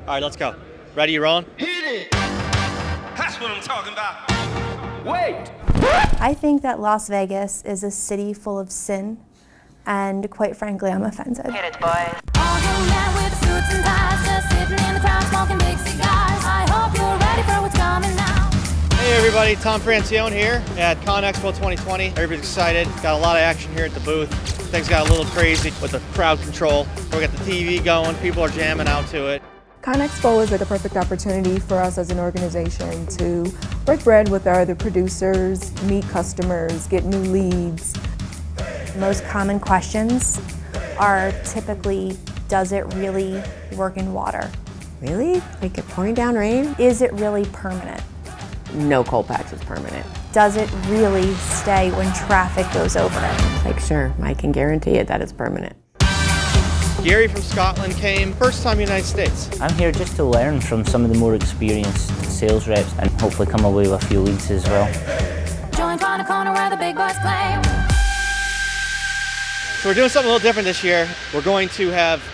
All right, let's go. Ready, you rolling? Hit it! That's what I'm talking about. Wait! I think that Las Vegas is a city full of sin, and quite frankly, I'm offended. Hit it, boys. All young men with suits and ties, just sitting in the crowd smoking big cigars. I hope you're ready for what's coming now. Hey everybody, Tom Francione here at Conexpo 2020. Everybody's excited. Got a lot of action here at the booth. Things got a little crazy with the crowd control. We got the TV going, people are jamming out to it. Conexpo is like a perfect opportunity for us as an organization to break bread with our other producers, meet customers, get new leads. Most common questions are typically, does it really work in water? Really? Like it pouring down rain? Is it really permanent? No cold patch is permanent. Does it really stay when traffic goes over it? Like sure, I can guarantee it that it's permanent. Gary from Scotland came, first time in the United States. I'm here just to learn from some of the more experienced sales reps and hopefully come away with a few leads as well. Join Corner where the big boys play. So we're doing something a little different this year. We're going to have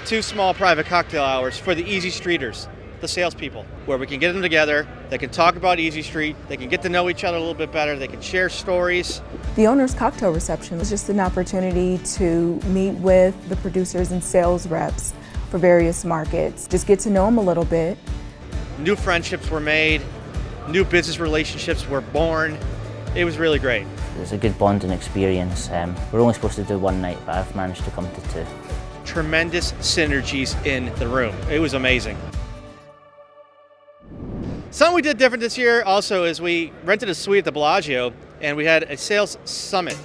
2 small private cocktail hours for the Easy Streeters, the salespeople, where we can get them together. They can talk about Easy Street. They can get to know each other a little bit better. They can share stories. The owner's cocktail reception is just an opportunity to meet with the producers and sales reps for various markets. Just get to know them a little bit. New friendships were made. New business relationships were born. It was really great. It was a good bonding experience. We're only supposed to do one night, but I've managed to come to 2. Tremendous synergies in the room. It was amazing. Something we did different this year also is we rented a suite at the Bellagio and we had a sales summit.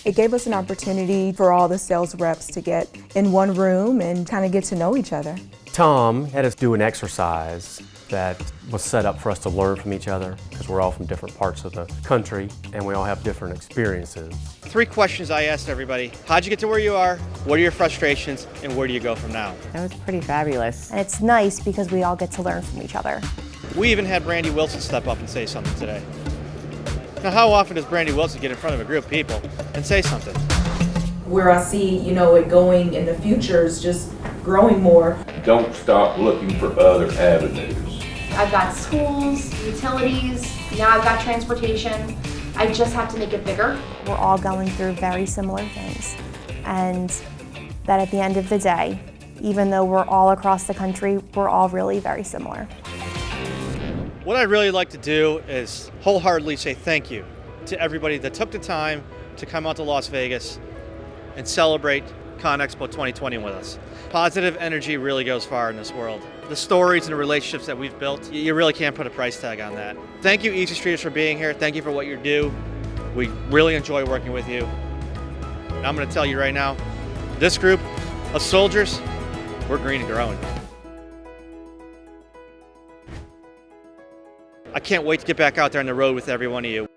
It gave us an opportunity for all the sales reps to get in one room and kind of get to know each other. Tom had us do an exercise that was set up for us to learn from each other because we're all from different parts of the country and we all have different experiences. 3 questions I asked everybody. How'd you get to where you are? What are your frustrations? And where do you go from now? That was pretty fabulous. And it's nice because we all get to learn from each other. We even had Brandy Wilson step up and say something today. Now, how often does Brandy Wilson get in front of a group of people and say something? Where I see, it going in the future is just growing more. Don't stop looking for other avenues. I've got schools, utilities, now I've got transportation. I just have to make it bigger. We're all going through very similar things. And that at the end of the day, even though we're all across the country, we're all really very similar. What I'd really like to do is wholeheartedly say thank you to everybody that took the time to come out to Las Vegas and celebrate Conexpo 2020 with us. Positive energy really goes far in this world. The stories and the relationships that we've built, you really can't put a price tag on that. Thank you, Easy Streeters, for being here. Thank you for what you do. We really enjoy working with you. And I'm going to tell you right now, this group of soldiers, we're green and growing. I can't wait to get back out there on the road with every one of you.